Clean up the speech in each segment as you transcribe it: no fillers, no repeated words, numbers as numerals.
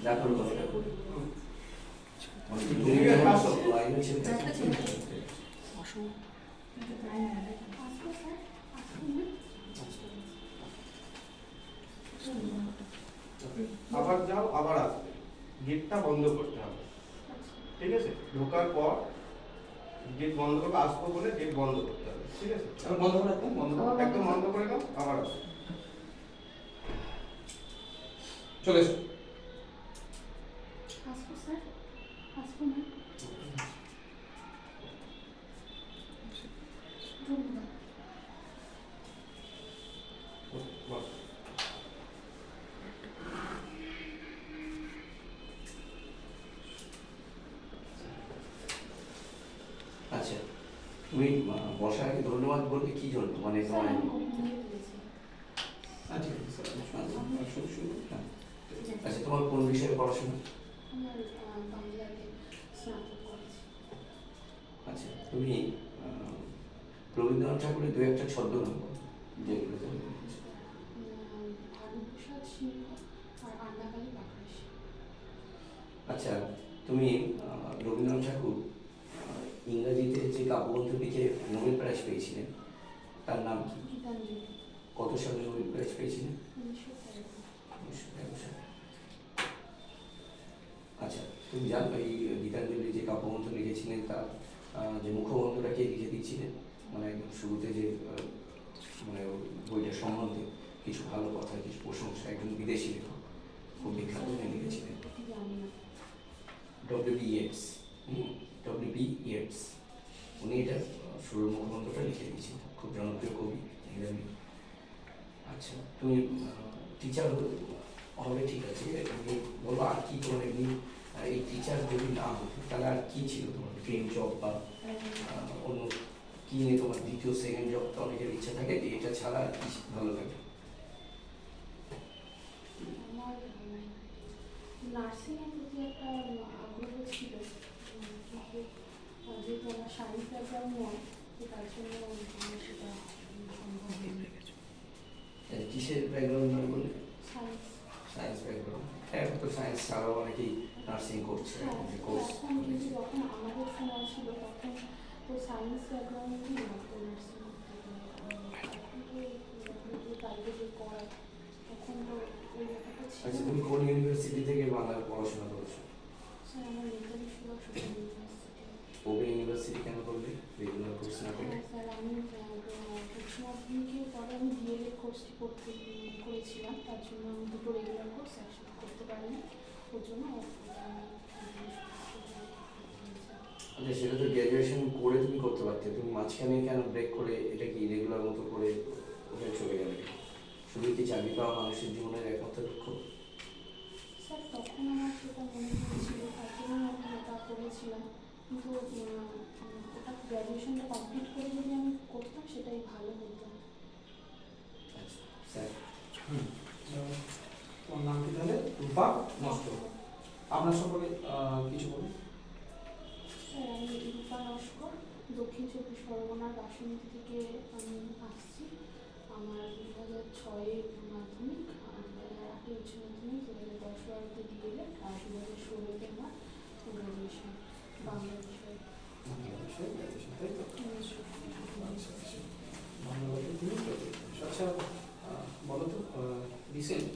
দেখো কথাটা আবার যাও আবার আসবে, গেটটা বন্ধ করতে হবে, ঠিক আছে? ঢোকার পর গেট বন্ধ করবে, আসবো বলে গেট বন্ধ করতে হবে, ঠিক আছে? বন্ধ করে রাখো, বন্ধ করো, একদম বন্ধ করে দাও, আবার আসো, চলে এসো। আসবো স্যার, আসবো না। ধন্যবাদ। বস। আচ্ছা, তুমি বসার আগে ধন্যবাদ বলবে কি জন্য, মানে স্যার তোমার আমি ঘুমিয়ে পড়েছি। আচ্ছা আচ্ছা, তোমার কোন বিষয়ে পড়াশোনা? আমার বাংলাতে স্নাতক করেছি। আচ্ছা, তুমি রবীন্দ্রনাথ ঠাকুরের দু একটা ছদ্মনাম বলো, যেগুলো তুমি লিখেছো। ভানুপ্রসাদ সিংহ আর আন্নাকালী বাকরেশ। আচ্ছা, তুমি রবীন্দ্রনাথ ঠাকুর ইংরাজিতে যে কাব্যগ্রন্থ লিখে নোবেল প্রাইজ পেয়েছিলেন তার নাম কি? গীতাঞ্জলি। কত সালে নোবেল প্রাইজ পেয়েছিলেন? 1913। 1913 সালে। আচ্ছা, তুমি জানো এই গীতাঞ্জলি যে কাব্যগ্রন্থ লিখেছিলেন তার যে মুখবন্ধটা কে লিখে দিচ্ছিলেন, মানে একদম শুরুতে যে মানে বইটা সম্বন্ধে কিছু ভালো কথা, কিছু প্রশংসা, একজন বিদেশি লেখক খুব বিখ্যাত উনি লিখেছিলেন, এটি জানি না। ডব্লিউ.বি. ইয়েটস। ডব্লিউ.বি. ইয়েটস উনি এটা শুরুর মুখবন্ধটা লিখে দিয়েছিলেন, খুব জনপ্রিয় কবি ইংরেজি। আচ্ছা, তুমি টিচার হবে, ঠিক আছে, তুমি বলো আর কি তোমার এমনি এই টিচার যদি না হতো তাহলে আর কি ছিল তোমার ড্রিম জব, বা অন্য কি নিয়ে তোমার দ্বিতীয় সেকেন্ড জব? তো অনেকের ইচ্ছা থাকে যে এটা ছাড়া আর কি ভালো লাগে। আমার নার্সিংয়ের প্রতি একটা আগ্রহ ছিল, কিন্তু যেহেতু আমার সায়েন্স ব্যাকগ্রাউন্ড নয়, তো তার জন্য আমার সেটা সম্ভব হয়নি। কিসের ব্যাকগ্রাউন্ড নয় বলে? সায়েন্স। Science background. এখন তো সায়েন্স ছাড়াও অনেকেই নার্সিং করছে, যে কোর্স। এখন কিন্তু যখন আমাদের সময় ছিল তখন তো সায়েন্স ব্যাকগ্রাউন্ডই লাগতো নার্সিং করতে গেলে। এখন তো প্রাইভেটে করায়, তখন তো ওই ব্যাপারটা ছিল আচ্ছা, না। তুমি কোন ইউনিভার্সিটি থেকে বাংলার পড়াশোনা করেছো? স্যার আমার Netaji Subhas university. Open university কেন করলে রেগুলার কোর্স না করে? স্যার আমি উচ্চ মাধ্যমিকের পরে আমি ডিএলএড কোর্সটি করেছিলাম, তার জন্য আমি দুটো রেগুলার কোর্স একসাথে করতে পারিনি, ওর জন্য আচ্ছা, সেটা তো গ্র্যাজুয়েশন করে তুমি করতে পারতে, তুমি মাঝখানে কেন ব্রেক করে এটা কি রেগুলার মতো করে ওখানে চলে গেলে? শুধু কি চাকরি পাওয়া মানুষের জীবনের একমাত্র লক্ষ্য? স্যার তখন আমার সেটা মনে হয়েছিল, তার জন্য আমি ওটা করেছিলাম, কিন্তু ওটা গ্র্যাজুয়েশনটা কমপ্লিট করে যদি আমি করতাম সেটাই ভালো হতো। আচ্ছা স্যার। তোমার নাম কি তাহলে? রূপা নস্কর। আপনার সম্পর্কে কিছু বলুন। স্যার আমি রূপা নস্কর, দক্ষিণ চব্বিশ পরগনার বাসন্তী থেকে আমি আসছি। আমার 2006-এ মাধ্যমিক, 2008-এ উচ্চ মাধ্যমিক, 2010-12-তে ডিএলএড আর 2016-তে আমার গ্র্যাজুয়েশন বাংলা বিষয়ে। বাংলা বিষয়ে গ্র্যাজুয়েশন, তাই তো? আচ্ছা আচ্ছা, বাংলা বিষয়ে তুমি গ্র্যাজুয়েশন। আচ্ছা, বলো তো রিসেন্ট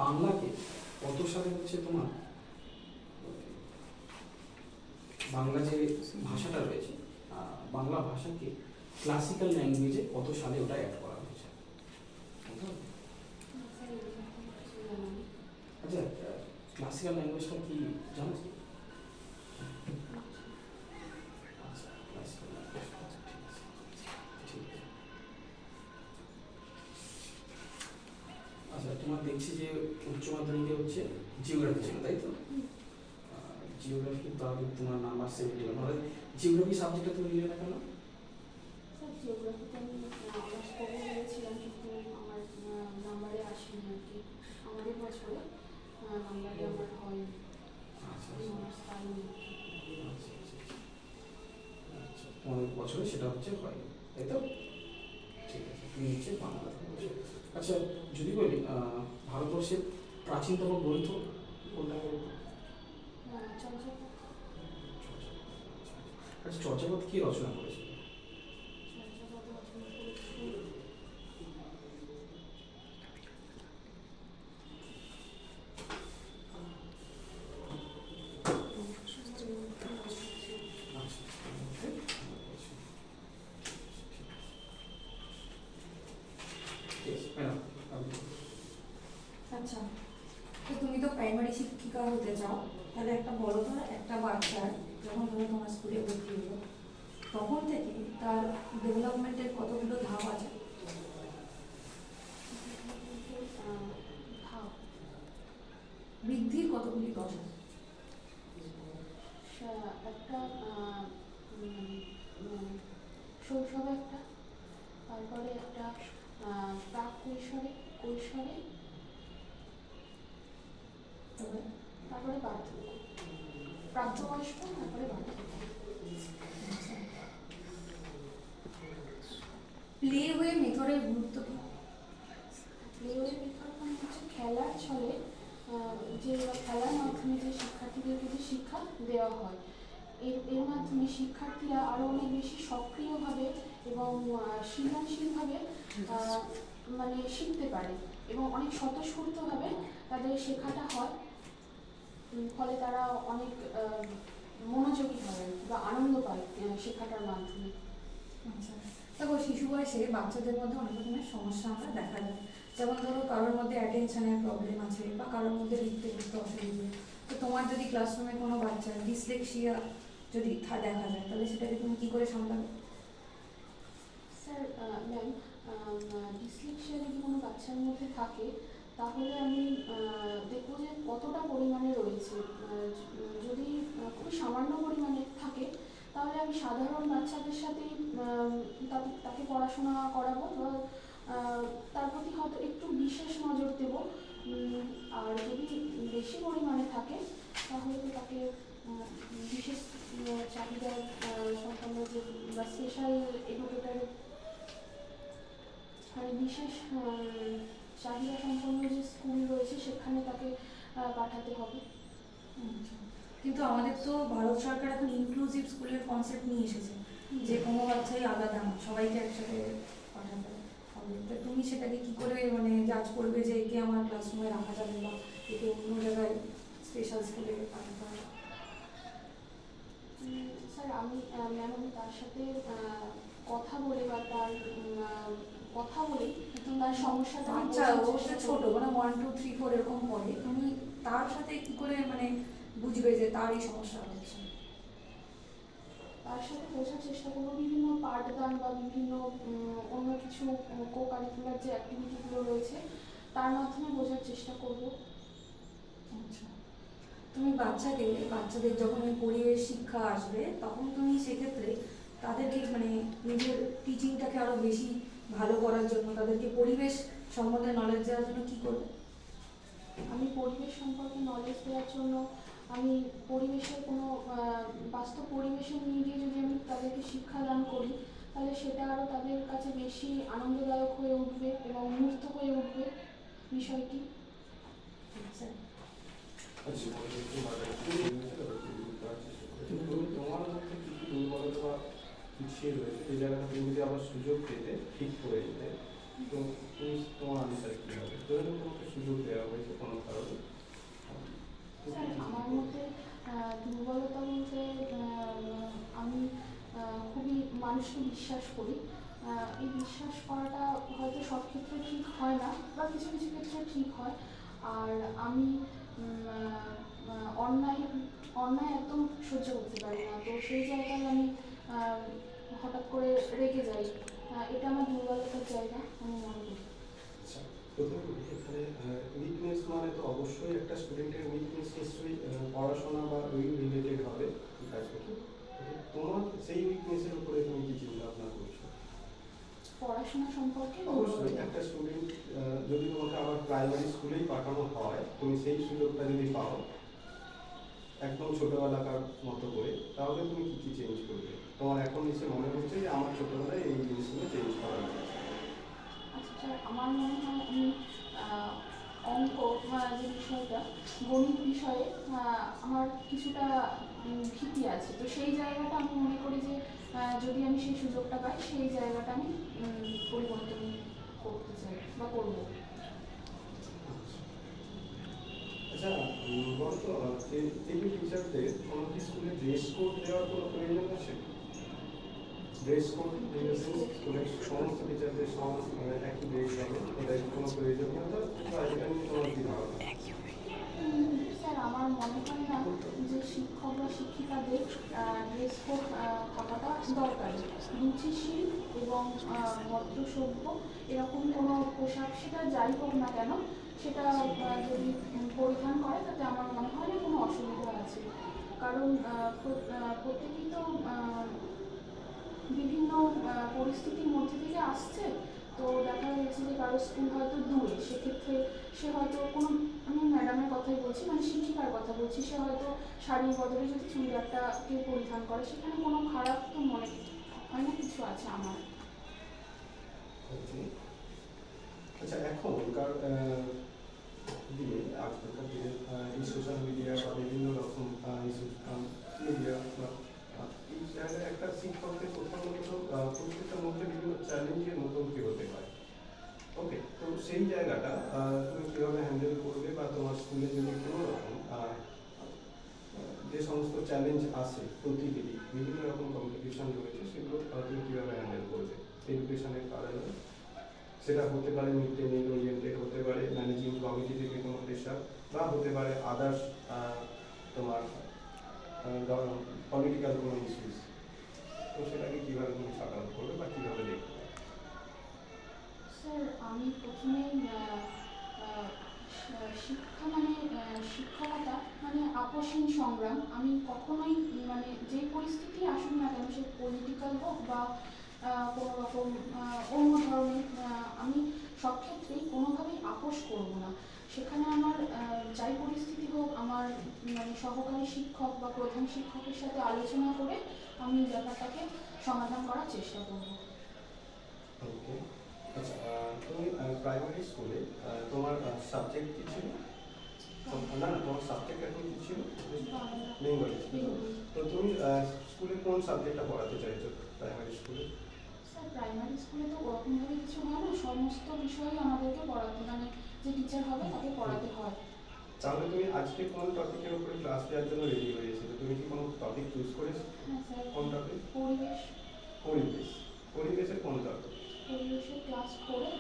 বাংলাকে কত সালে হচ্ছে তোমার বাংলা যে ভাষাটা রয়েছে, বাংলা ভাষাকে ক্লাসিক্যাল ল্যাঙ্গুয়েজে কত সালে ওটা অ্যাড করা হয়েছে? আচ্ছা, ক্লাসিক্যাল ল্যাঙ্গুয়েজটা কি জানো? আচ্ছা, ক্লাসিক্যাল ল্যাঙ্গুয়েজ, ঠিক আছে, ঠিক আছে। আচ্ছা, তোমার দেখছি যে উচ্চ মাধ্যমিকে হচ্ছে জিওগ্রাফি ছিল, তাই তো? জিওগ্রাফি তো আগে তোমার নাম্বার 71, মানে জিওগ্রাফি সাবজেক্টটা তুমি নিলে না কেন? স্যার জিওগ্রাফিতে আমি অনার্স করে গিয়েছিলাম, কিন্তু আমার নাম্বারে আসেনি আর কি, আমাদের বছরে নাম্বারে আমার হয়নি, আচ্ছা আমি অনার্স পাইনি। আচ্ছা আচ্ছা আচ্ছা, তোমার বছরে সেটা হচ্ছে হয়নি, তাই তো? ঠিক আছে, তুমি হচ্ছে বাংলা থেকে বলছো। আচ্ছা, যদি বলি ভারতবর্ষের প্রাচীনতম গ্রন্থ কোনটা বলতো? চঞ্চল আচ্ছা, চর্যাপদ কি রচনা করেছিল? চঞ্চল রচনা করেছিল আচ্ছা, তো তুমি তো প্রাইমারি শিক্ষিকা হতে চাও, তাহলে একটা বলো তো, একটা বাচ্চার যখন ধরো তোমার স্কুলে ভর্তি হলো তখন থেকে তার ডেভেলপমেন্টের কতগুলো ধাপ আছে? ভাব বৃদ্ধির কতগুলি কথা? একটা শৈশবে একটা, তারপরে একটা প্রাক কৈশোরে, কৈশোরে, তবে তারপরে বার্ধক্য, প্রাপ্তবয়স্ক, তারপরে বার্ধক্য। প্লে ওয়ে মেথডের গুরুত্ব কি? প্লেওয়ে মেথড মানে হচ্ছে খেলার ছলে যে খেলার মাধ্যমে যে শিক্ষার্থীদেরকে যে শিক্ষা দেওয়া হয়, এর মাধ্যমে শিক্ষার্থীরা আরও অনেক বেশি সক্রিয়ভাবে এবং সৃজনশীলভাবে মানে শিখতে পারে এবং অনেক স্বতঃস্ফূর্তভাবে তাদের শেখাটা হয়। ফলে তারা অনেক মনোযোগী হয় বা আনন্দ পায় শেখাটার মাধ্যমে। আচ্ছা, দেখো শিশু বয়সে বাচ্চাদের মধ্যে অনেক রকমের সমস্যা আমরা দেখা যায়, যেমন ধরো কারোর মধ্যে অ্যাটেনশনের প্রবলেম আছে বা কারোর মধ্যে লিখতে লিখতে অসুবিধা। তো তোমার যদি ক্লাসরুমে কোনো বাচ্চার ডিসলেক্সিয়া যদি দেখা যায়, তাহলে সেটাকে তুমি কী করে সামলাবে? স্যার ম্যাম, ডিসলেক্সিয়া যদি কোনো বাচ্চার মধ্যে থাকে তাহলে আমি দেখবো যে কতটা পরিমাণে রয়েছে। যদি খুবই সামান্য পরিমাণে থাকে তাহলে আমি সাধারণ বাচ্চাদের সাথেই তাকে পড়াশোনা করাবো বা তার প্রতি হয়তো একটু বিশেষ নজর দেবো। আর যদি বেশি পরিমাণে থাকে তাহলে তাকে বিশেষ চাহিদা সম্পন্ন যে বা স্পেশাল এডুকেটার মানে বিশেষ চাহিদা সম্পন্ন যে স্কুল রয়েছে সেখানে তাকে পাঠাতে হবে। আচ্ছা, কিন্তু আমাদের তো ভারত সরকার এখন ইনক্লুসিভ স্কুলের কনসেপ্ট নিয়ে এসেছে, যে কোনো বাচ্চাই আলাদা না, সবাইকে একসাথে পাঠাতে হবে। তো তুমি সেটাকে কী করে মানে জাজ করবে যে একে আমার ক্লাসরুমে রাখা যাবে বা একে অন্য জায়গায় স্পেশাল স্কুলে পাঠাতে হবে? স্যার আমি ম্যাম আমি তার সাথে কথা বলে বা তার কথা বলে তার সমস্যাটা আচ্ছা, ও তো ছোটো, মানে 1 2 3 4 এরকম পড়ে, তুমি তার সাথে কী করে মানে বুঝবে যে তার এই সমস্যা হচ্ছে? তার সাথে বোঝার চেষ্টা করবো, বিভিন্ন পাঠদান বা বিভিন্ন অন্য কিছু কো কারিকুলার যে অ্যাক্টিভিটিগুলো রয়েছে তার মাধ্যমে বোঝার চেষ্টা করবো। আচ্ছা, তুমি বাচ্চাদের যখন ওই পরিবেশ শিক্ষা আসবে তখন তুমি সেক্ষেত্রে তাদেরকে মানে নিজের টিচিংটাকে আরও বেশি ভালো করার জন্য তাদেরকে পরিবেশ সম্বন্ধে নলেজ দেওয়ার জন্য কী করবে? আমি পরিবেশ সম্পর্কে নলেজ দেওয়ার জন্য আমি পরিবেশের কোনো বাস্তব পরিবেশে নিয়ে গিয়ে যদি আমি তাদেরকে শিক্ষাদান করি তাহলে সেটা আরও তাদের কাছে বেশি আনন্দদায়ক হয়ে উঠবে এবং মুগ্ধ হয়ে উঠবে বিষয়টি। আচ্ছা, কিন্তু তোমার মধ্যে কিছু দুর্বলতা বা পিছিয়ে রয়েছে, যে জায়গাটা তুমি যদি আবার সুযোগ পেতে ঠিক করে দিতে, তো তুমি তোমার আনসার কী হবে? ধরুন তোমাকে সুযোগ দেওয়া হয়েছে কোনো কারণে। স্যার আমার মধ্যে দুর্বলতা বলতে আমি খুবই মানুষকে বিশ্বাস করি। এই বিশ্বাস করাটা হয়তো সব ক্ষেত্রে ঠিক হয় না বা কিছু কিছু ক্ষেত্রে ঠিক হয়। আর আমি অন্যায় একদম সহ্য করতে পারি না, তো সেই জায়গায় আমি হঠাৎ করে রেগে যাই। এটা আমার দুর্বলতার জায়গা আমি মনে করি। আচ্ছা, প্রথমে এখানে উইকনেস মানে তো অবশ্যই একটা স্টুডেন্টের উইকনেস নিশ্চয়ই পড়াশোনা বা ওই রিলেটেড হবে, ঠিক আছে, তোমার সেই উইকনেসের উপরে তুমি কি চিন্তা ভাবনা করছো? পড়াশোনা সম্পর্কে অবশ্যই একটা স্টুডেন্ট যদি তোমাকে আবার প্রাইমারি স্কুলেই পাঠানো হয়, তুমি সেই সুযোগটা যদি পাও একদম ছোটোবেলাকার মতো করে, তাহলে তুমি কী কী চেঞ্জ করবে? তোমার এখন নিশ্চয়ই মনে হচ্ছে যে আমার ছোটোবেলায় এই জিনিসগুলো চেঞ্জ করা উচিত। আচ্ছা স্যার, আমার মনে হয় আমি অঙ্ক যে বিষয়টা গণিত বিষয়ে আমার কিছুটা ভীতি আছে, তো সেই জায়গাটা আমি মনে করি যে যদি আমি সেই সুযোগটা পাই সেই জায়গাটা আমি পরিবর্তন করতে চাই বা করবো। আচ্ছা, বলতো এই টিচারদের কোনো কি স্কুলে ড্রেস কোড দেওয়ার কোনো প্রয়োজন আছে? ড্রেস কোড স্কুলের সমস্ত টিচারদের একই ড্রেস হবে, এটা কোনো প্রয়োজনীয়তা বা এটা নিয়ে তোমার কি ধারণা? স্যার আমার মনে হয় না যে শিক্ষক বা শিক্ষিকাদের ড্রেস কোড থাকাটা দরকারি। রুচিশীল এবং ভদ্রসভ্য এরকম কোনো পোশাক সেটা যাই হোক না কেন সেটা যদি পরিধান করে তাতে আমার মনে হয় না কোনো অসুবিধা আছে। কারণ প্রত্যেকেই তো বিভিন্ন পরিস্থিতির মধ্যে থেকে আসছে, তো দেখা যাচ্ছে যে কারো স্কুল হয়তো দূরে, সেক্ষেত্রে সে হয়তো কোনো, আমি ম্যাডামের কথাই বলছি, মানে শিক্ষিকার কথা বলছি, সে হয়তো শাড়ির বদলে যদি চুড়িদারটাকে পরিধান করে সেখানে কোনো খারাপ তো মনে হয় না কিছু আছে আমার। আচ্ছা, এখনকার দিনে আজকালকার দিনে এই সোশ্যাল মিডিয়া বা বিভিন্ন রকম মিডিয়া এই জায়গায় একটা শিক্ষকদের প্রথমত প্রত্যেকটার মধ্যে বিভিন্ন চ্যালেঞ্জের মুখোমুখি হতে হয়। ওকে, তো সেই জায়গাটা তুমি কীভাবে হ্যান্ডেল করবে, বা তোমার স্কুলে যদি কোনো রকম যে সমস্ত চ্যালেঞ্জ আসে প্রতিদিনই বিভিন্ন রকম কম্পিটিশন রয়েছে, সেগুলো তুমি কীভাবে হ্যান্ডেল করবে এডুকেশনের কারণে? সেটা হতে পারে মিড ডে মিল ওরিয়েন্টেড, হতে পারে ম্যানেজিং কমিটি থেকে কোনো প্রেশার, বা হতে পারে আদার্স তোমার পলিটিক্যাল কোনো ইস্যুস। তো সেটাকে কীভাবে তুমি শর্ট আউট করবে বা কীভাবে দেখবে? স্যার আমি প্রথমেই শিক্ষা মানে শিক্ষকতা মানে আপসহীন সংগ্রাম। আমি কখনোই মানে যে পরিস্থিতি আসুক না কেন, সে পলিটিক্যাল হোক বা কোনো রকম অন্য ধরনের, আমি সব ক্ষেত্রেই কোনোভাবেই আপোষ করবো না। সেখানে আমার যাই পরিস্থিতি হোক, আমার মানে সহকারী শিক্ষক বা প্রধান শিক্ষকের সাথে আলোচনা করে আমি ব্যাপারটাকে সমাধান করার চেষ্টা করব। ওকে, আচ্ছা, তুমি প্রাইমারি স্কুলে তোমার সাবজেক্ট কী ছিল? না, তোমার সাবজেক্ট এখন কী ছিল? বেঙ্গলি ছিল। তো তুমি স্কুলে কোন সাবজেক্টটা পড়াতে চাইছো প্রাইমারি স্কুলে? স্যার প্রাইমারি স্কুলে তো ওরকমভাবে কিছু হয় না, সমস্ত বিষয়ই আমাদেরকে পড়াতে, মানে যে টিচার হবে তাকে পড়াতে হয়। তাহলে তুমি আজকে কোন টপিকের উপরে ক্লাস দেওয়ার জন্য রেডি হয়েছিল? তুমি কি কোনো টপিক চুজ করেছো? হ্যাঁ স্যার, কোন টপিক? পরিবেশ। পরিবেশের কোন টপিক? পরিবেশের ক্লাস করে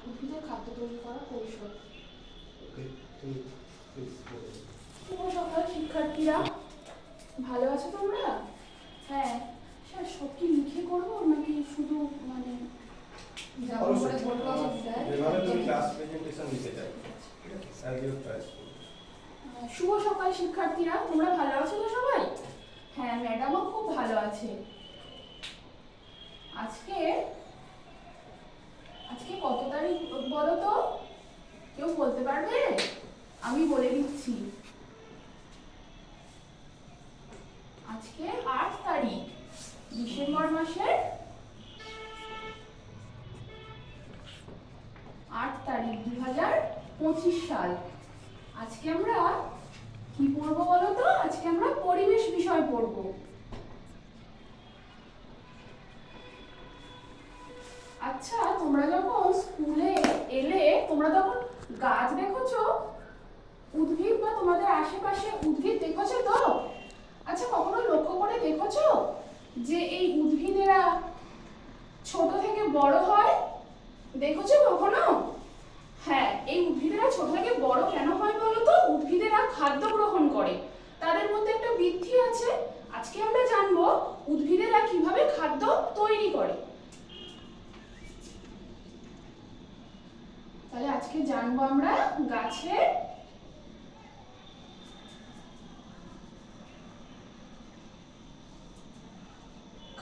উদ্ভিদের খাদ্য তৈরি করার কৌশল। ওকে, তুমি প্লিজ বলো। শুভ সকাল শিক্ষার্থীরা, ভালো আছো তোমরা? হ্যাঁ স্যার, সব কি লিখে করবো নাকি শুধু মানে যেমন করে বলবো স্যার, যেভাবে তুমি ক্লাস প্রেজেন্টেশন দিতে চাই, ঠিক আছে, অ্যাজ ইউর চয়েস। শুভ সকাল শিক্ষার্থীরা, তোমরা ভালো আছো তো সবাই? হ্যাঁ, ম্যাডামও খুব ভালো আছে। আজকে কত তারিখ বলো তো? কেউ বলতে পারবে? আমি বলে দিচ্ছি, আজকে 8 তারিখ ডিসেম্বর মাসের 8 তারিখ 2025 সাল। আজকে আমরা কি পড়বো বলো তো? আজকে আমরা পরিবেশ বিষয় পড়বো। আচ্ছা, তোমরা যখন স্কুলে এলে তোমরা তখন গাছ দেখেছো, উদ্ভিদ বা তোমাদের আশেপাশে উদ্ভিদ দেখেছো তো? আচ্ছা, কখনো লক্ষ্য করে দেখেছো যে এই উদ্ভিদেরা ছোট থেকে বড় হয়? দেখেছো কখনো? হ্যাঁ, এই উদ্ভিদেরা ছোট থেকে বড় কেন হয় বলো তো? উদ্ভিদেরা খাদ্য গ্রহণ করে, তাদের মধ্যে একটা বৃদ্ধি আছে। আজকে আমরা জানবো উদ্ভিদেরা কিভাবে খাদ্য তৈরি করে। তাহলে আজকে জানবো আমরা গাছের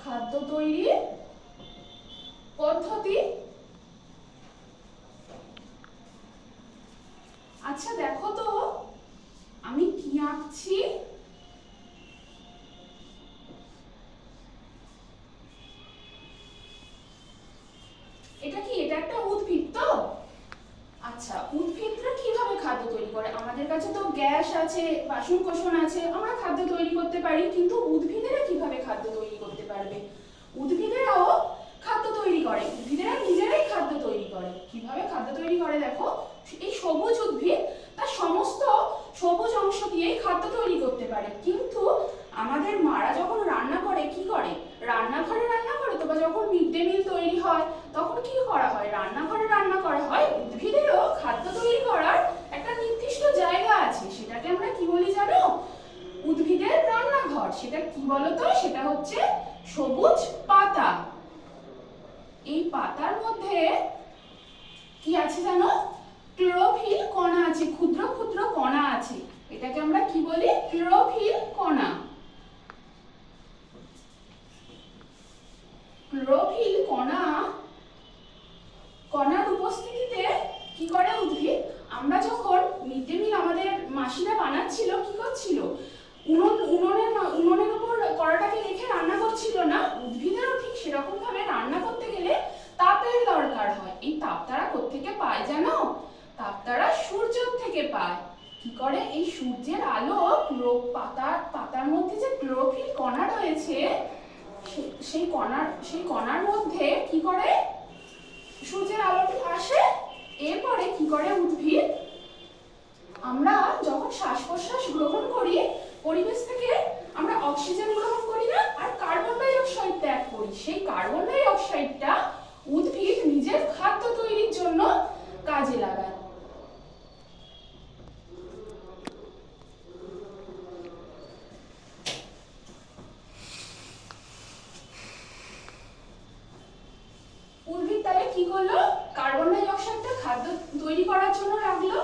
খাদ্য তৈরির পদ্ধতি। আচ্ছা দেখো তো আমি কি আঁকছি। এটা কি? এটা একটা উদ্ভিদ তো? আচ্ছা, উদ্ভিদরা কিভাবে খাদ্য তৈরি করে? আমাদের কাছে তো গ্যাস আছে, বাসন কোসন আছে, আমরা খাদ্য তৈরি করতে পারি, কিন্তু উদ্ভিদেরা কিভাবে খাদ্য তৈরি করতে পারবে? উদ্ভিদেরাও খাদ্য তৈরি করে, উদ্ভিদেরা নিজেরাই খাদ্য তৈরি করে। কিভাবে খাদ্য তৈরি করে দেখো, এই সবুজ উদ্ভিদ তার সমস্ত সবুজ অংশ দিয়েই খাদ্য তৈরি করতে পারে, কিন্তু আমাদের মারা যখন রান্না করে কি করে? রান্নাঘরে রান্না করে তো, বা যখন মিড ডে মিল তৈরি হয় তখন কি করা হয়? রান্নাঘরে রান্না করা হয়। উদ্ভিদেরও খাদ্য তৈরি করার একটা নির্দিষ্ট জায়গা আছে, সেটাকে আমরা কি বলি জানো? উদ্ভিদের রান্নাঘর। সেটা কি বলতো? সেটা হচ্ছে সবুজ পাতা। এই পাতার মধ্যে কি আছে জানো? ক্লোরোফিল কণা আছে, ক্ষুদ্র ক্ষুদ্র কণা আছে। এটাকে আমরা কি বলি? ক্লোরোফিল কণা। ক্লোরোফিল কণার উপস্থিতিতে কি করে উদ্ভিদ? আমরা যখন মিড ডে মিল আমাদের মাসিরা বানাচ্ছিল, কি করছিল? উনুনের উপর কড়াটাকে রেখে রান্না করছিল না? উদ্ভিদেরও ঠিক সেরকম ভাবে রান্না করতে গেলে তাপের দরকার হয়। এই তাপ তারা কোত্থেকে পায় জানো? তাপ তারা সূর্য থেকে পায়। কি করে? এই সূর্যের আলো পাতার মধ্যে যে ক্লোরোফিল কণা রয়েছে, সেই কণার মধ্যে কি করে? সূর্যের আলোটি আসে। এরপরে কি করে উদ্ভিদ? আমরা যখন শ্বাস প্রশ্বাস গ্রহণ করি, পরিবেশ থেকে আমরা অক্সিজেন গ্রহণ করি না, আর কার্বন ডাই অক্সাইড ত্যাগ করি। সেই কার্বন ডাই অক্সাইডটা উদ্ভিদ নিজের খাদ্য তৈরির জন্য কাজে লাগায়। উদ্ভিদ তাহলে কি করলো? কার্বন ডাই অক্সাইডটা খাদ্য তৈরি করার জন্য রাখলো।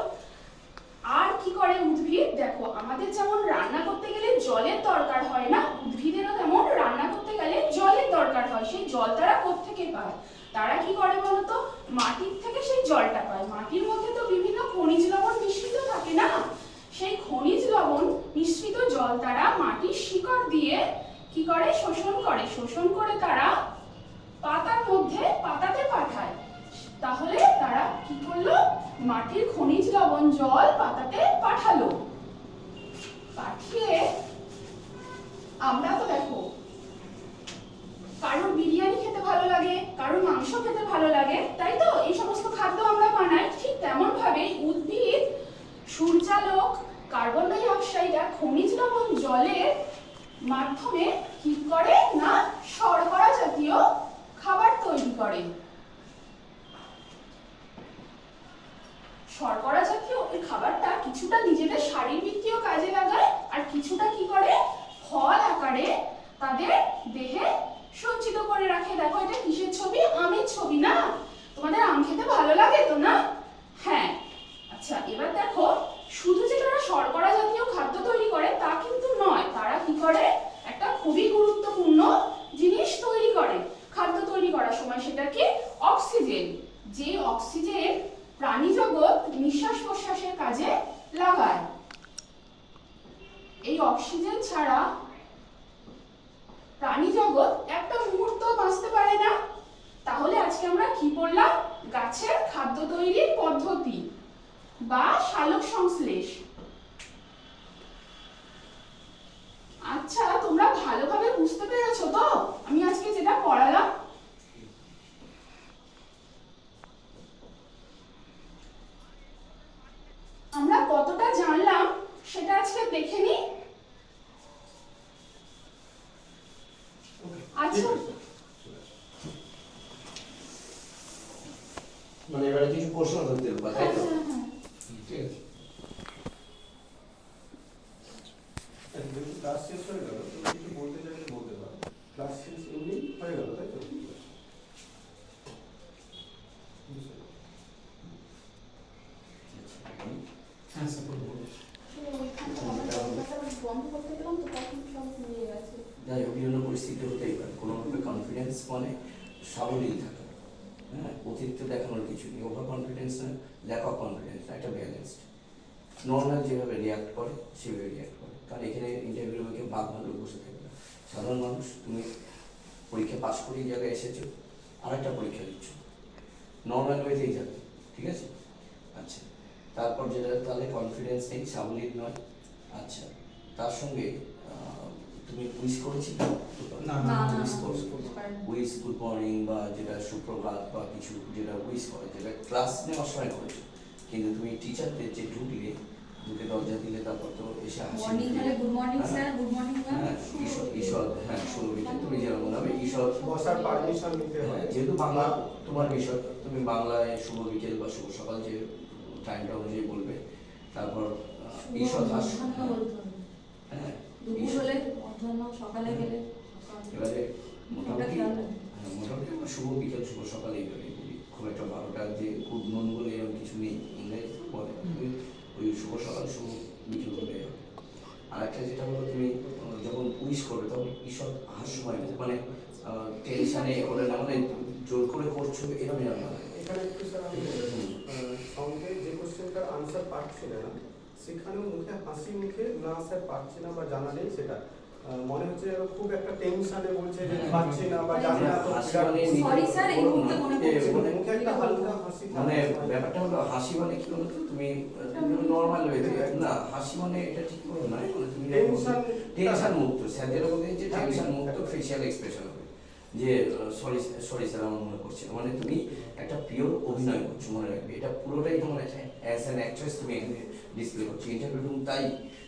আর কি করে উদ্ভিদ? দেখো, আমাদের যেমন রান্না করতে গেলে জলের দরকার হয় না, উদ্ভিদেরও তেমন রান্না করতে গেলে জলের দরকার হয়। সেই জল তারা কোত্থেকে পায়? তারা কি করে বলতো? মাটির থেকে সেই জলটা পায়। মাটির মধ্যে তো বিভিন্ন খনিজ লবণ মিশ্রিত থাকে না? সেই খনিজ লবণ মিশ্রিত জল তারা মাটির শিকড় দিয়ে কি করে? শোষণ করে তারা পাতাতে পাঠায়। তাহলে তারা কি করলো? মাটির খনিজ লবণ জল পাতাতে পাঠালো। পাঠিয়ে আমরা তো দেখো, কারোর বিরিয়ানি খেতে ভালো লাগে, কারোর মাংস খেতে ভালো লাগে, তাই তো? এই সমস্ত খাদ্য আমরা বানাই। ঠিক তেমন ভাবে উদ্ভিদ সূর্যালোক, কার্বন ডাই অক্সাইড আর খনিজ লবণ জলের মাধ্যমে কি করে না? শর্করা জাতীয় খাবার তৈরি করে। শর্করা জাতীয় এই খাবারটা কিছুটা নিজেদের শারীরবৃত্তীয় কাজে লাগায়, আর কিছুটা কি করে? ফল আকারে তাদের দেহে সঞ্চিত করে রাখে। দেখো, এটা কিসের ছবি? আমের ছবি না? তোমাদের আম খেতে ভালো লাগে তো না? হ্যাঁ। আচ্ছা, এবার দেখো, শুধু যে তারা শর্করা জাতীয় খাদ্য তৈরি করে তা কিন্তু নয়। তারা কি করে? একটা খুবই গুরুত্বপূর্ণ জিনিস তৈরি করে খাদ্য তৈরি করার সময়। সেটা কি? অক্সিজেন। যে অক্সিজেন প্রাণী জগৎ নিঃশ্বাস প্রশ্বাসের কাজে লাগায়। এই অক্সিজেন ছাড়া প্রাণী জগৎ একটা মুহূর্ত বাঁচতে পারে না। তাহলে আজকে আমরা কি পড়লাম? গাছের খাদ্য তৈরির পদ্ধতি বা সালোক সংশ্লেষ। আচ্ছা, তোমরা ভালোভাবে বুঝতে পেরেছো তো আমি আজকে যেটা পড়ালাম? আমরা কতটা জানলাম সেটা আজকে দেখে নিই। আচ্ছা, মানে এবারে কিছু প্রশ্ন ধরতে হবে, তাই তো? ঠিক আছে। ক্লাস শেষ হয়ে গেল, তুমি কিছু বলতে চাইলে বলতে পারো। ক্লাস শেষ এমনি হয়ে গেল, তাই তো? হ্যাঁ স্যার, বলুন। বন্ধ করতে গেলাম তো তখন সব নিয়ে গেছে। যাই হোক, বিভিন্ন পরিস্থিতি হতেই পারে। কোনোভাবে কনফিডেন্স মানে সাবলীল থাকা, হ্যাঁ, অতিরিক্ত দেখানোর কিছু নেই। ওভার কনফিডেন্স না, ল্যাক অফ কনফিডেন্স না, একটা ব্যালেন্সড। নর্মাল যেভাবে রিয়াক্ট করে সেভাবে রিয়াক্ট করে। কারণ এখানে ইন্টারভিউ কেউ ভাগ ভালো বসে থাকবে না। সাধারণ মানুষ, তুমি পরীক্ষা পাস করে এই জায়গায় এসেছো, আর একটা পরীক্ষা দিচ্ছ, নর্মাল ওয়েতেই যাবে, ঠিক আছে? আচ্ছা, তারপর যেটা তাহলে কনফিডেন্স নেই, সাবলীল নয়। আচ্ছা, তার সঙ্গে তুমি উইশ করেছিলে? না, না, উইশ না, করছো? পারেনি। উইশ গুড মর্নিং বা যেটা সুপ্রভাত বা কিছু যেটা উইশ করে, যেটা ক্লাস নেওয়ার সময় করেছো, কিন্তু তুমি টিচারদের যে ঢুকে দরজা দিলে তারপর তো এসে হাসি মর্নিং মুখে- হলে গুড মর্নিং হ্যাঁ, স্যার, গুড মর্নিং ম্যাম। হ্যাঁ, ঈশ্বর, হ্যাঁ, সুরভিকে তুমি যেরকম নামে ঈশ্বর, বসার পারমিশন নিতে হ্যাঁ, হয়। যেহেতু বাংলা তোমার বিষয়, তুমি বাংলায় শুভ বিকেল বা শুভ সকাল যে টাইমটা অনুযায়ী বলবে। তারপর ঈশ্বর দাস, মধ্যাহ্ন বলতে হবে। হ্যাঁ, দুপুর ঈশ্বর। হলে মধ্যাহ্ন, সকালে গেলে সকাল। এবারে ওটা মোটামুটি খেয়াল রাখবে। মোটামুটি আমরা শুভ বিকেল শুভ সকাল এইভাবে বলি, খুব একটা 12টা যে গুড নুন বলে এরকম কিছু নেই, ইংরেজি বলে ওই শুভ সকাল শুভ বিকেল বলে। আর একটা যেটা হলো তুমি যখন উইশ করবে তখন ঈশ্বর হাস্যময় মানে টেনশনে করে না, মানে জোর করে করছো এরকম জানো না। এখানে একটু স্যার আমি সঙ্গে যে কোশ্চেনটার আনসার পাচ্ছি না, সেখানেও মুখে হাসি মুখে না স্যার পাচ্ছি না বা জানা নেই, সেটা মনে হচ্ছে যেন খুব একটা টেনশনে বলছে যে পাচ্ছি না বা জানি না, তো হাসি বিরাট মানে Sorry স্যার, এই মুহূর্তে মনে পড়ছে না। মানে- মুখে একটা হালকা হাসি মানে থাকে। ব্যাপারটা হলো হাসি মানে কি বলতো, তুমি নর্মাল ওয়েতে না, হাসি মানে এটা ঠিক বলো না, মানে তুমি টেনশন মুক্ত, স্যার যেটা বলতে যে টেনশন মুক্ত ফেশিয়াল এক্সপ্রেশন হবে, যে সরি সরি স্যার আমার মনে করছে না, মানে তুমি একটা পিওর অভিনয় করছো, মনে রাখবে এটা পুরোটাই তোমার অ্যাজ অ্যান অ্যাক্ট্রেস তুমি ডিসপ্লে করছো ইন্টারভিউ রুম। তাই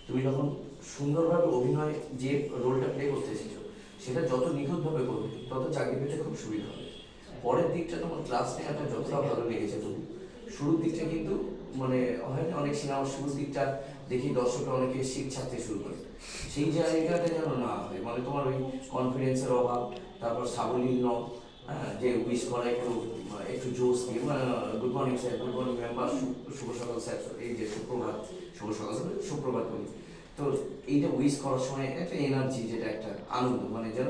তুমি যখন সুন্দরভাবে অভিনয় যে রোলটা প্লে করতে এসেছো, সেটা যত নিখুঁতভাবে করবে তত চাকরি পেতে খুব সুবিধা হবে। পরের দিকটা তোমার ক্লাস নেওয়াটা যতটা ভালো লেগেছে তবু শুরুর দিকটা কিন্তু মানে হয় না, অনেক সিনেমার শুরুর দিকটা দেখি দর্শকরা অনেকে শীত ছাড়তে শুরু করে, সেই জায়গাটা যেন না হয়, মানে তোমার ওই কনফিডেন্সের অভাব, তারপর সাবলীল হ্যাঁ, যে উইশ করা একটু একটু জোশ দিয়ে good morning sir, good morning ma'am বা শুভ সকাল স্যার, এই যে সুপ্রভাত, শুভ সকাল সুপ্রভাত বলি, তো এইটা উইশ করার সময় একটা এনার্জি, যেটা একটা আনন্দ, মানে যেন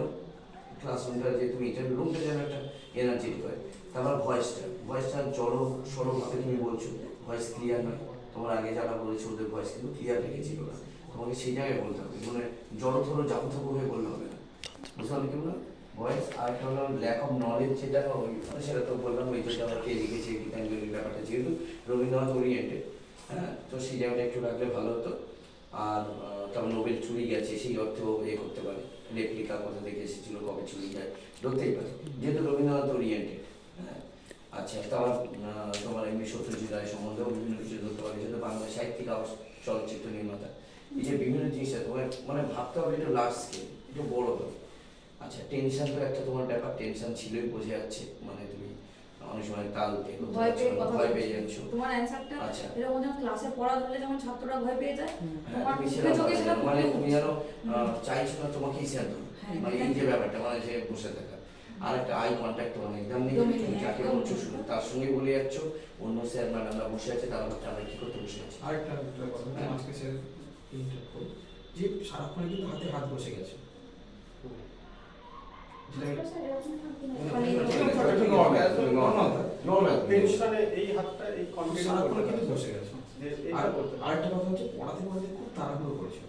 ক্লাসরুমটা যে তুমি ইন্টারভিউ রুমটা যেন একটা এনার্জেটিক হয়। তারপর ভয়েসটা জড়ো সরলভাবে তুমি বলছো, ভয়েস ক্লিয়ার নয়, তোমার আগে যারা বলেছো ওদের ভয়েস কিন্তু ক্লিয়ার লেগেছিল না, তোমাকে সেই জায়গায় বলতে হবে, মানে জড়ো ধরো জাবুথাবু হয়ে বললে হবে না, বুঝতে পারলে কি বললাম? ভয়েস আর একটা হলো ল্যাক অফ নলেজ, যেটা ওই মানে সেটা তো বললাম, ওই যেটা আমরা কে লিখেছে গীতাঞ্জলির ব্যাপারটা, যেহেতু রবীন্দ্রনাথ ওরিয়েন্টেড, হ্যাঁ, তো সেই জায়গাটা একটু রাখলে ভালো হতো। আর তারপর নোবেল চুরি গেছে সেই অর্থেও করতে পারে, রেপ্লিকা কোথা থেকে এসেছিল, কবে চুরি যায়, ধরতেই পারে, যেহেতু রবীন্দ্রনাথ ওরিয়েন্টেড। হ্যাঁ, আচ্ছা, তারপর তোমার এমনি সত্যজিৎ রায় সম্বন্ধেও বিভিন্ন কিছু ধরতে পারে, যেহেতু বাংলা সাহিত্যিক আবার চলচ্চিত্র নির্মাতা, এই যে বিভিন্ন জিনিস তোমার মানে ভাবতে হবে একটু লার্জ স্কেল, একটু বড় হবে। আচ্ছা, টেনশন তো একটা তোমার ব্যাপার, টেনশন ছিলই, বোঝা যাচ্ছে, মানে তুমি অনেক সময় তাল ভয় পেয়ে যাচ্ছ। তোমার অ্যানসারটা আচ্ছা, এরকম যখন ক্লাসে পড়া ধরলে যেমন ছাত্ররা ভয় পেয়ে যায়, তোমার তুমি মুখে সেটা চোখে সেটা মানে ফুটে তুমি উঠছে। যেন চাইছো না তোমাকেই স্যার ধরো, হ্যাঁ, মানে এই যে ব্যাপারটা, মানে যে বসে থাকা, আর একটা আই কন্ট্যাক্ট মানে একদম নেই, একদমই তুমি নেই, যাকে একদম বলছো নেই। শুনে তার সঙ্গে বলে যাচ্ছ, অন্য স্যার ম্যাডামরা বসে আছে, তারা ভাবছে আমরা কি করতে বসে আছি। আরেকটা কথা আজকে স্যার যে সারাক্ষণ কিন্তু হাতে হাত বসে গেছে, যেটা স্যার এরকম থাকবে না। নর্মাল টেনশনে এই হাতটা এই সারাক্ষণ কিন্তু কনফিডেন্স বসে গেছে। যে আর এটা করতে হবে। আরেকটা কথা হচ্ছে পড়াতে খুব তাড়াহুড়ো করেছিল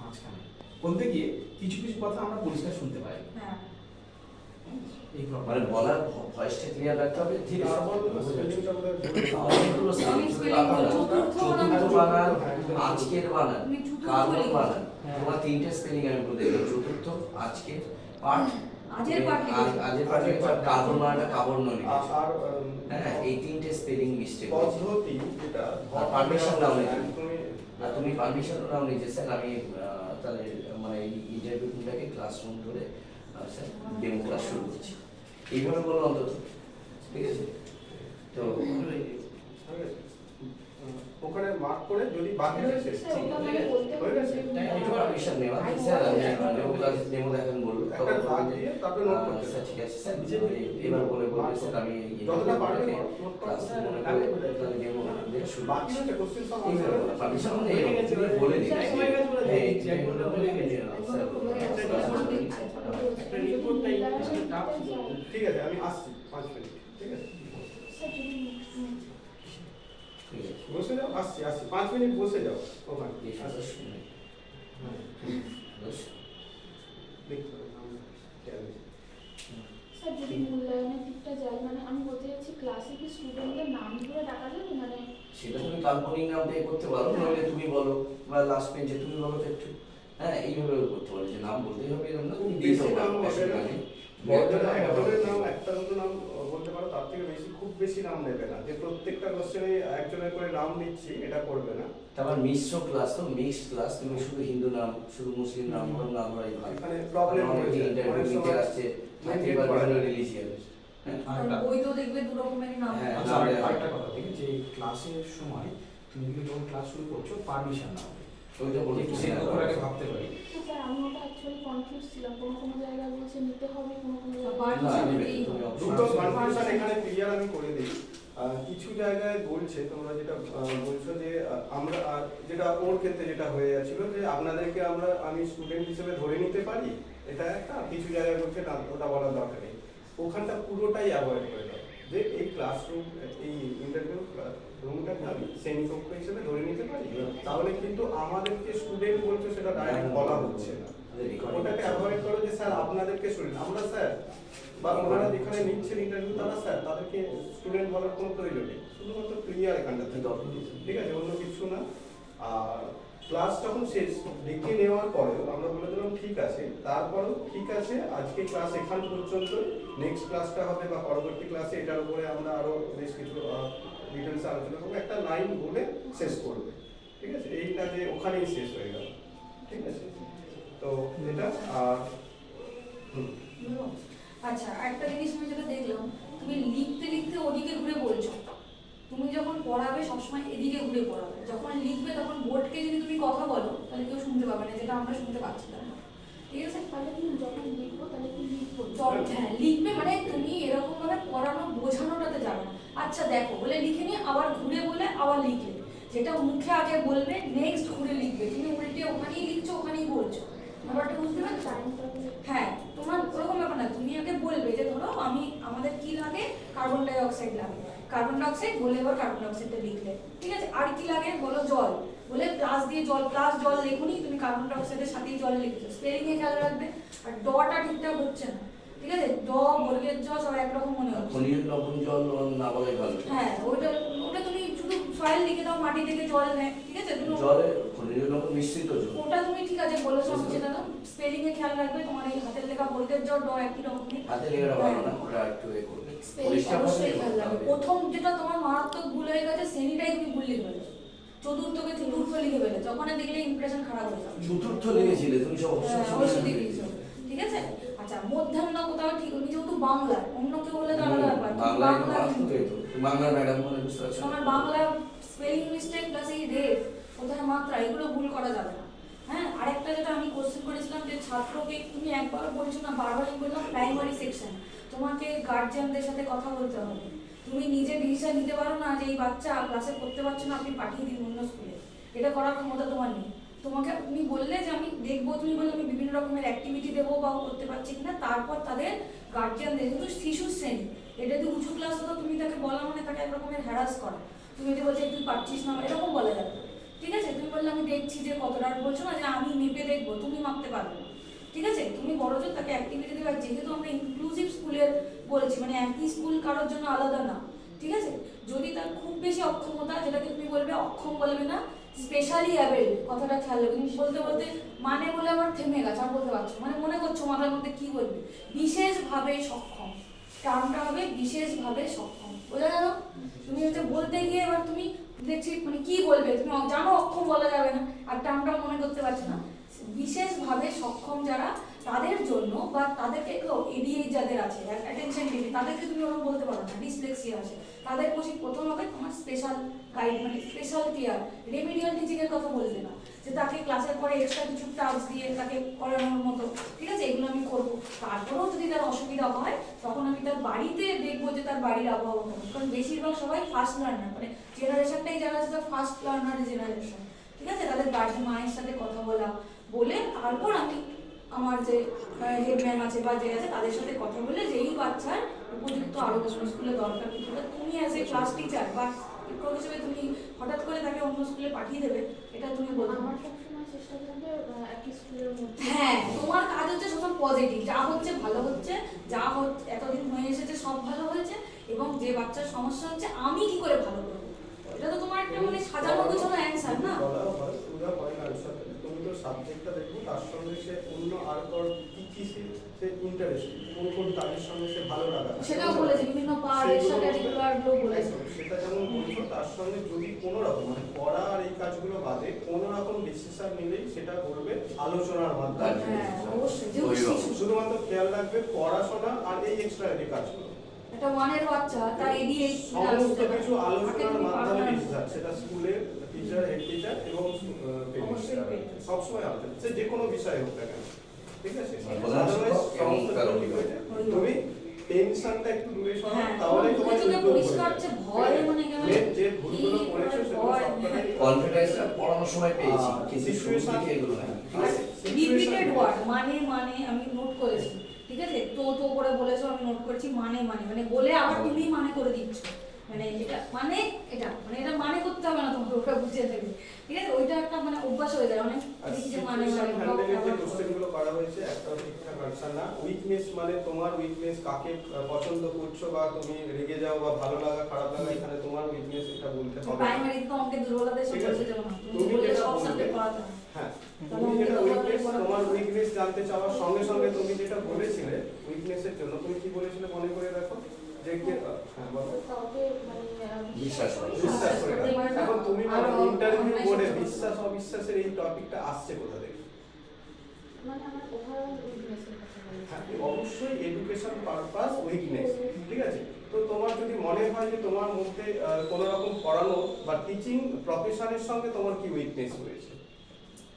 মাঝখানে, বলতে গিয়ে কিছু কিছু কথা আমরা পরিষ্কার শুনতে পাই। হ্যাঁ, এই মানে প্রবলেম বলার ভয়েসটা ক্লিয়ার রাখতে হবে, ধীরে তারপর স্পেলিংটা বোধহয় ভুল। অনেকগুলো আমি spelling, spelling বানান, চতুর্থ চতুর্থ বানান, আজকের বানান, তুমি চতুর্থ কার্বন লিখেছো। বানান, তোমার তিনটে স্পেলিং আমি বলে দিলাম, চতুর্থ, আজকের পাঠ, আজের পাঠ লিখেছো। আজের পাঠ কার্বন বানানটা কাবর্ণ লিখেছি, আর হ্যাঁ, এই তিনটে স্পেলিং মিস্টেক পদ্ধতি যেটা আর permission নাও নিতে। তুমি আর তুমি পারমিশন নাও নিজে, স্যার আমি তাহলে মানে ইন্টারভিউটাকে ক্লাসরুম ধরে স্যার ডেমো ক্লাস শুরু করছি, এইভাবে বলো অন্তত, ঠিক আছে? তো ওখানে মার্ক করে যদি বাকি থাকে স্যার ওটা মানে বলতে হয়ে গেছে? একটু পারমিশন নেওয়া, স্যার আমি ডেমো ক্লাস ডেমো দেখান বলবো, একটা দাগ দিয়ে তারপরে নোট করতে স্যার ঠিক আছে স্যার, নিচে আমি এবার বলে বলবে স্যার আমি যতটা পারবে নোট ক্লাস করতে মনে করে তাহলে ডেমো দেখে শুরু বাকি হচ্ছে কোশ্চেন সব এইভাবে বলো, পারমিশন মানে এরকম তুমি বলে দিই, হ্যাঁ এইগুলো বলে দিই, স্যার একটা রিপোর্টটাই ঠিক আছে, আমি আসছি 5 মিনিট, ঠিক আছে? স্যার যদি ঠিক আছে, বসে যাও, আসছি 5 মিনিট বসে যাও ওখানে। এই সুন্দর শুনে দেখতে হবে নাম খেয়াল নেই। স্যার যদি মূল্যায়নের দিকটা যাই, মানে আমি বলতে চাচ্ছি ক্লাসে কি স্টুডেন্টদের নাম ধরে ডাকা যাবে, মানে সেটা তুমি কাল্পনিক নাম দিয়ে করতে পারো, নইলে তুমি বলো, বা লাস্ট বেঞ্চে তুমি বলো তো একটু, হ্যাঁ এইভাবে করতে পারো, যে নাম বলতেই হবে এরকম না, তুমি দিয়ে বেশি দাও, নাম হবে অসুবিধা না। নেই। বড়দের একজনের নাম, একটা দুটো নাম বলতে পারো, তার থেকে বেশি খুব বেশি নাম নেবে না, যে প্রত্যেকটা কোশ্চেনে একজনের করে নাম নিচ্ছি এটা করবে না। তারপর মিশ্র ক্লাস, তো মিক্সড ক্লাস, তুমি শুধু হিন্দু নাম, শুধু মুসলিম নাম, কোনো নাম নয় ভাই, এখানে প্রবলেম অনেক হয়েছে, ইন্টারভিউ অনেক নিতে সময় আসছে, maintain করা যায়। রিলিজিয়ান, হ্যাঁ কারণ বই তো দেখবে দু রকমেরই নাম। হ্যাঁ। আচ্ছা আরেকটা কথা দেখি, যে ক্লাসের সময় তুমি কিন্তু যখন ক্লাস শুরু করছো পারমিশন নাও, ওইটা বলে একটু সেটা করে আগে ভাবতে পারি। তো স্যার আমি ওটা অ্যাকচুয়ালি কনফিউজ ছিলাম, কোনো জায়গায় বলছে নিতে হবে, কোনো বার না, জায়গায় নেবে, নিতেই তুমি হবে। দুটো option আছে। কনফিউশন এখানে ক্লিয়ার আমি করে দিই। কিছু জায়গায় বলছে, তোমরা যেটা বলছো যে আমরা যেটা ওর ক্ষেত্রে যেটা হয়ে যাচ্ছিল, যে আপনাদেরকে আমি স্টুডেন্ট হিসেবে ধরে নিতে পারি, এটা একটা। কিছু জায়গায় বলছে না, ওটা বলার দরকার নেই, ওখানটা পুরোটাই অ্যাভয়েড করে দাও, যে এই ক্লাসরুম, এই ইন্টারভিউ রুমটাকে আমি শ্রেণীকক্ষ হিসেবে ধরে নিতে পারি, তাহলে কিন্তু আমাদেরকে স্টুডেন্ট বলছো সেটা ডাইরেক্ট বলা হচ্ছে না। ওটাকে অ্যাভয়েড করো, যে স্যার আপনাদেরকে স্টুডেন্ট, আমরা স্যার, বা ওনারা যেখানে নিচ্ছেন ইন্টারভিউ তারা স্যার, তাদেরকে স্টুডেন্ট বলার কোনো প্রয়োজন নেই, শুধুমাত্র ক্লিয়ার এখানটাতে, ঠিক আছে, অন্য কিছু না। আর ক্লাস যখন শেষ ডেকে নেওয়ার পরেও আমরা বলে দিলাম ঠিক আছে, তারপরেও ঠিক আছে আজকে ক্লাস এখান পর্যন্ত, নেক্সট ক্লাসটা হবে বা পরবর্তী ক্লাসে এটার উপরে আমরা আরো বেশ কিছু ডিটেলসে আলোচনা করবো, একটা লাইন বলে শেষ করবে, ঠিক আছে, এইটা যে ওখানেই শেষ হয়ে গেল, ঠিক আছে। তো এটা আর আচ্ছা একটা জিনিস আমি যেটা দেখলাম, তুমি লিখতে লিখতে ওদিকে ঘুরে বলছো। তুমি যখন পড়াবে সবসময় এদিকে ঘুরে পড়াবে, যখন লিখবে তখন বোর্ডকে যদি তুমি কথা বলো তাহলে কেউ শুনতে পাবে না, যেটা আমরা শুনতে পাচ্ছিলাম না, ঠিক আছে। তাহলে কি যখন লিখবো তাহলে কি লিখবো? হ্যাঁ লিখবে, মানে তুমি এরকম ভাবে পড়ানো বোঝানোটাতে যাবে না, আচ্ছা দেখো বলে লিখে নিয়ে আবার ঘুরে বলে আবার লিখলে, যেটা মুখে আগে বলবে নেক্সট ঘুরে লিখবে, তুমি উল্টে ওখানেই লিখছো ওখানেই বলছো, ব্যাপারটা বুঝতে পারছো? হ্যাঁ তোমার ওরকম ব্যাপার না, তুমি আগে বলবে যে ধরো আমাদের কি লাগে, কার্বন ডাই অক্সাইড লাগে, কার্বন ডাই অক্সাইড বলে এবার কার্বন ডাই অক্সাইডটা লিখলে, ঠিক আছে। আর কি লাগে বলো, জল, বলে প্লাস দিয়ে জল, প্লাস জল লেখুনি, তুমি কার্বন ডাই অক্সাইডের সাথেই জল লিখছো, স্পেলিং এ খেয়াল রাখবে। আর ডটা ঠিকঠাক হচ্ছে না, ঠিক আছে, ড বর্গের জ সব একরকম মনে হচ্ছে। খনিজ লবণ জল না বলাই ভালো। হ্যাঁ ওটা তুমি শুধু সয়েল লিখে দাও, মাটি থেকে জল নেয়, ঠিক আছে, তুমি জলে খনিজ লবণ মিশ্রিত জল। ওটা তুমি ঠিক আছে বলেছো, সেটা না স্পেলিং এ খেয়াল রাখবে, তোমার এই হাতের লেখা বর্গের জ ড একই রকম। হাতে লেখাটা ভালো না, ওটা একটু এ করবে। স্পেলিং পরিষ্কার অবশ্যই ভাবে খেয়াল রাখবে। লিখতে হবে। প্রথম যেটা তোমার মারাত্মক ভুল হয়ে গেছে, শ্রেণীটাই তুমি ভুল লিখে ফেলেছো, চতুর্থকে চতুর্থ লিখে ফেলেছো, ওখানে দেখলে ইমপ্রেশন খারাপ হয়ে যাবে। চতুর্থ লিখেছিলে তুমি, সব হ্যাঁ, অবশ্যই লিখেছো, ঠিক আছে। আচ্ছা মধ্যাহ্ন কোথাও ঠিক, তুমি যেহেতু বাংলার, অন্য কেউ বলে তো আলাদা ব্যাপার, তুমি বাংলা বাংলা বাংলা ম্যাডাম মানে বুঝতে পারছো না? তোমার বাংলা স্পেলিং মিস্টেক প্লাস এই রেফ, কোথায় মাত্রা, এগুলো ভুল করা যাবে না। হ্যাঁ আরেকটা যেটা আমি কোশ্চেন করেছিলাম, যে ছাত্রকে তুমি একবার বলছো না, বারবার আমি বললাম প্রাইমারি সেকশন, তোমাকে গার্জিয়ানদের সাথে কথা বলতে হবে, তুমি নিজে ডিসিশন নিতে পারো না যে এই বাচ্চা ক্লাসে করতে পারছো না, আপনি পাঠিয়ে দিন অন্য স্কুলে, এটা করার ক্ষমতা তোমার নেই। তোমাকে তুমি বললে যে আমি দেখবো, তুমি বললে আমি বিভিন্ন রকমের অ্যাক্টিভিটি দেবো বা করতে পারছি কিনা, তারপর তাদের গার্জিয়ানদের, যেহেতু শিশু শ্রেণী, এটা যদি উঁচু ক্লাস হতো তুমি তাকে বলা মানে তাকে এক রকমের হ্যারাস করা, তুমি যদি বলছো তুই পারছিস না এরকম বলা যাবে, ঠিক আছে। তুমি বললে আমি দেখছি যে কতটা, বলছো না যে আমি মেপে দেখবো, তুমি মাপতে পারবে না, ঠিক আছে। তুমি বড়জোর তাকে অ্যাক্টিভিটি দেবে, যেহেতু আমরা ইনক্লুসিভ স্কুলের বলছি, মানে একই স্কুল কারোর জন্য আলাদা না, ঠিক আছে। যদি তার খুব বেশি অক্ষমতা, যেটাকে তুমি বলবে অক্ষম বলবে না, স্পেশালি অ্যাবেল, কথাটা খেয়াল রাখবে। তুমি বলতে বলতে মানে বলে আবার থেমে গেছে, আর বলতে পারছো, মানে মনে করছো মাথার মধ্যে কি বলবে, বিশেষভাবে সক্ষম, টার্মটা হবে বিশেষভাবে সক্ষম, বোঝা গেল। তুমি হচ্ছে বলতে গিয়ে এবার তুমি দেখছি মানে কি বলবে, তুমি জানো অক্ষম বলা যাবে না, আর টার্মটা মনে করতে পারছো না। বিশেষভাবে সক্ষম যারা, তাদের জন্য বা তাদেরকে এডিএইচ যাদের আছে, অ্যাটেনশন ডিফিসিট, তাদেরকে তুমি ওরকম বলতে পারো না, ডিসলেক্সিয়া আছে, তাদের প্রথম হবে তোমার স্পেশাল গাইড, মানে স্পেশাল কেয়ার, রেমিডিয়াল টিচিং এর কথা বলবে না, যে তাকে ক্লাসের পরে এক্সট্রা কিছু টাস্ক দিয়ে তাকে করানোর মতো, ঠিক আছে, এগুলো আমি করবো। তারপরেও যদি তার অসুবিধা হয়, তখন আমি তার বাড়িতে দেখবো যে তার বাড়ির আবহাওয়া কেমন, কারণ বেশিরভাগ সবাই ফার্স্ট লার্নার, মানে জেনারেশনটাই যারা আছে তার ফার্স্ট লার্নার জেনারেশন, ঠিক আছে। তাদের গার্জিয়ান মায়ের সাথে কথা বলে তারপর আমি আমার যে হেড ম্যাম আছে বা যে আছে তাদের সাথে কথা বলে, যে এই বাচ্চার উপযুক্ত আরো অন্য স্কুলে দরকার, তুমি অ্যাজ এ ক্লাস টিচার বা শিক্ষক হিসেবে তুমি হঠাৎ করে তাকে অন্য স্কুলে পাঠিয়ে দেবে, এটা তুমি বলতে আমার সবসময় চেষ্টা করবে একই স্কুলের মধ্যে। হ্যাঁ তোমার কাজ হচ্ছে সবসময় পজিটিভ, যা হচ্ছে ভালো হচ্ছে, যা হচ্ছে এতদিন হয়ে এসেছে সব ভালো হয়েছে, এবং যে বাচ্চার সমস্যা হচ্ছে আমি কি করে ভালো করবো, এটা তো তোমার একটা মানে সাজানো গোছানো অ্যান্সার না। বলা হয় পুরো হয় আনসার, তুমি তো সাবজেক্টটা দেখবে তার সঙ্গে সে অন্য আর কি সে ইন্টারেস্ট কোন কোন কাজের সঙ্গে সে ভালো লাগা সেটাও বলেছে বিভিন্ন পার্ট এক্সট্রা ক্যারিকুলার গুলো বলেছে। সেটা যেমন বলছো, তার সঙ্গে যদি কোনো রকম মানে পড়া আর এই কাজগুলো বাদে কোনো রকম ডিসিশন নিলেই সেটা করবে আলোচনার মাধ্যমে। হ্যাঁ অবশ্যই, যেহেতু শিশু, শুধুমাত্র খেয়াল রাখবে পড়াশোনা আর এই এক্সট্রা কাজগুলো একটা ওয়ানের বাচ্চা তার এডিএইচ সমস্ত কিছু আলোচনার মাধ্যমে ডিসিশন, সেটা স্কুলে টিচার, হেড টিচার এবং অবশ্যই parents। সবসময় আলোচনা, সে যে কোনো বিষয় হোক না কেন, ঠিক আছে? প্রধান শিক্ষক এবং তার অভিভাবক। তুমি টেনশনটা একটু দূরে সরাও, হ্যাঁ, তাহলে তোমার তোমার মুখে পরিষ্কার হচ্ছে ভয়, মানে কেমন যে ভুলগুলো করেছো সেগুলো ভয়, সবকটাই কনফিডেন্সটা পড়ানোর সময় পেয়েছি, কিন্তু শুরু situation- থেকে এগুলো না। ঠিক আছে? রিপিটেড ওয়ার্ড মানে আমি নোট করেছি, ঠিক আছে? তো করে বলেছো, আমি নোট করেছি মানে বলে আবার তুমি মানে করে দিচ্ছ, মানে এটা মানে এটা করতে হবে না, তোমাকে ওটা বুঝিয়ে দেবে, ঠিক আছে? ওইটা একটা মানে অভ্যাস হয়ে যায় অনেক যে মানে কোশ্চেনগুলো করা হয়েছে একটা ঠিকঠাক আনসার না। উইকনেস মানে তোমার উইকনেস কাকে পছন্দ করছো, বা তুমি রেগে যাও বা ভালো লাগা খারাপ লাগা, এখানে তোমার উইকনেস এটা বলতে হবে না। প্রাইমারি তো অঙ্কের দুর্বলতা এসে ঠিক বলছে আছে। যেমন তুমি তুমি বললে যেটা সব বলবে, সাবজেক্ট পড়াতে হয়। হ্যাঁ, তাহলে তুমি যেটা অঙ্কের উইকনেস, দুর্বলতা তোমার উইকনেস জানতে চাওয়ার সঙ্গে সঙ্গে তুমি যেটা বলেছিলে উইকনেসের জন্য, তুমি কি বলেছিলে মনে করে রাখো, যে হ্যাঁ বলো, কাউকে মানে বিশ্বাস করে। বিশ্বাস করে রাখো। এখন তুমি আরো ইন্টারভিউ অন্যায় বোর্ডে সহ্য করতে বিশ্বাস অবিশ্বাসের এই টপিকটা আসছে কোথা থেকে? মানে আমার ওভারঅল উইকনেসের কথা হ্যাঁ, বলছি। অবশ্যই এডুকেশন পারপাস উইকনেস, ঠিক আছে? তো তোমার যদি মনে হয় যে তোমার মধ্যে কোনো রকম পড়ানো বা টিচিং প্রফেশনের সঙ্গে তোমার কি উইকনেস রয়েছে,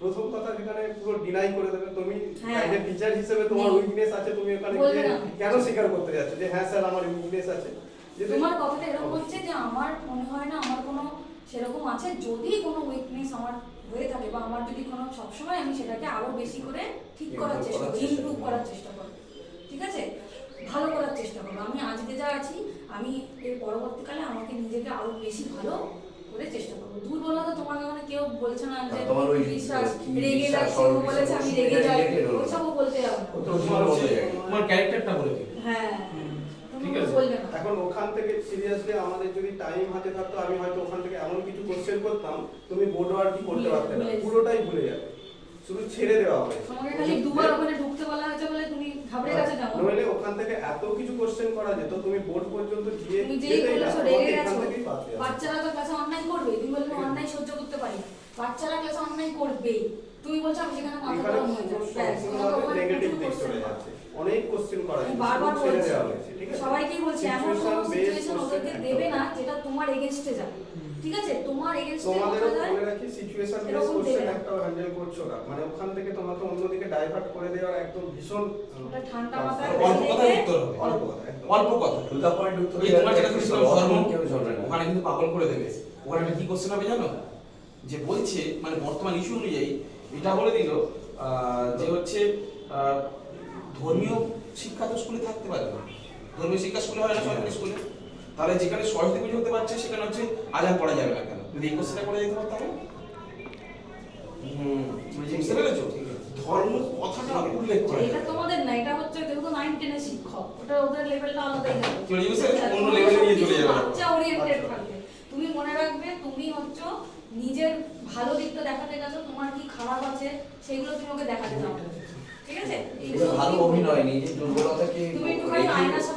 প্রথম কথা যেখানে পুরো ডিনাই করে দেবে তুমি, হ্যাঁ। অ্যাজ এ টিচার হিসেবে তোমার নেই। উইকনেস আছে, তুমি ওখানে বলবে গিয়ে না। কেন স্বীকার করতে যাচ্ছ যে হ্যাঁ স্যার আমার উইকনেস আছে? যদি তোমার কথাটা এরকম হচ্ছে যে আমার মনে হয় না আমার কোনো সেরকম আছে, যদি কোনো উইকনেস আমার হয়ে থাকে বা আমার যদি কোনো সবসময় আমি সেটাকে আরো বেশি করে ঠিক করার চেষ্টা করি, ইমপ্রুভ করার চেষ্টা করি, ঠিক আছে? ভালো করার চেষ্টা করবো। আমি আজকে যা আছি, আমি এর পরবর্তীকালে আমাকে নিজেকে আরো বেশি ভালো করে চেষ্টা করবো। দুর্বলতা তোমাকে মানে কেউ বলছে না যে তোমার ওই বিশ্বাস কি রেগে বিশ্বাস, যাচ্ছে, ও বলেছে আমি রেগে যাই, related হলো না। ওসবও বলতে যাবে না। তো তোমার হচ্ছে তোমার ক্যারেক্টারটা বলে দিবে। হ্যাঁ, ঠিক তুমি আছে। বলবে না। এখন ওখান থেকে সিরিয়াসলি আমাদের যদি টাইম হাতে থাকতো, আমি হয়তো ওখান থেকে এমন কিছু কোশ্চেন করতাম তুমি বোর্ড আর কি করতে পারতে না, ভুলে- পুরোটাই ভুলে যাবে, শুধু ছেড়ে দেওয়া হয়েছে। তোমাকে খালি দুবার ওখানে ঢুকতে বলা হয়েছে বলে তুমি ঘাবড়ে গেছো যেমন। নইলে ওখান থেকে এত কিছু কোশ্চেন করা যেত, তুমি বোর্ড পর্যন্ত গিয়ে তুমি যেই যেতেই না, বলেছো তোমাকে রেগে এখান গেছো, থেকেই বাদ দেওয়া হবে। বাচ্চারা তো ক্লাসে অনলাইন করবে, তুমি বললে অনলাইন সহ্য করতে পারি না, বাচ্চারা ক্লাসে অনলাইন করবেই, তুমি বলছো আমি সেখানে মাথা এখানে গরম হয়ে যাবে, ব্যাস, তোমাকে ওখানে নেগেটিভ প্রচুর দিক question চলে করা। যাচ্ছে, অনেক কোশ্চেন করা আমি যেত, বারবার শুধু ছেড়ে বলছি, দেওয়া হয়েছে, ঠিক আছে? সবাইকেই বলছি এমন কোনো Situation based সিচুয়েশন question ওদেরকে একদম দেবে না না। যেটা তোমার এগেইনস্টে যাবে, ঠিক আছে? তোমার এগেইনস্টে তোমাদেরও কথা যায়, মনে রাখি সিচুয়েশন বেস এরকম কোশ্চেন দেবে না। একটাও হ্যান্ডেল করছো না, মানে ওখান থেকে তোমাকে অন্যদিকে ডাইভার্ট করে দেওয়ার একদম ভীষণ ওটা ঠান্ডা মাথায় অল্প কথায় দেখে- উত্তর হবে, অল্প কথা, একদম। অল্প কথা। To the point উত্তর এই তোমার যেটা বলেছিলাম ধর্ম, কেউ চলবে না। ওখানে কিন্তু পাগল করে দেবে। ওখানে একটা কি কোশ্চেন হবে জানো, যে বলছে মানে বর্তমান ইস্যু অনুযায়ী এটা বলে দিল যে হচ্ছে ধর্মীয় শিক্ষা তো স্কুলে থাকতে পারে না, ধর্মীয় শিক্ষা স্কুলে হয় না, সরকারি স্কুলে, তাহলে যেখানে সরস্বতী পুজো হতে পারছে সেখানে হচ্ছে আজান পড়া যাবে না কেন? যদি এই কোশ্চেনটা করে যেতে পারতাম, বুঝতে পেরেছো? ধর্ম কথাটা উল্লেখ করে এটা তোমাদের না, এটা হচ্ছে যেহেতু 9 10 এর শিক্ষক, ওটা ওদের লেভেলটা আলাদাই যাবে, কি বলি বুঝতে পেরেছো? অন্য লেভেলে নিয়ে চলে যাবে। বাচ্চা ওরিয়েন্টেড থাকবে। তুমি মনে রাখবে তুমি হচ্ছে নিজের ভালো দিকটা দেখাতে গেছো, তোমার কি খারাপ আছে সেগুলো তুমি ওকে দেখাতে যাও, ঠিক আছে? এই এটা ভালো অভিনয়, নিজের দুর্বলতাকে তুমি একটুখানি রেখে আয়নার সামনে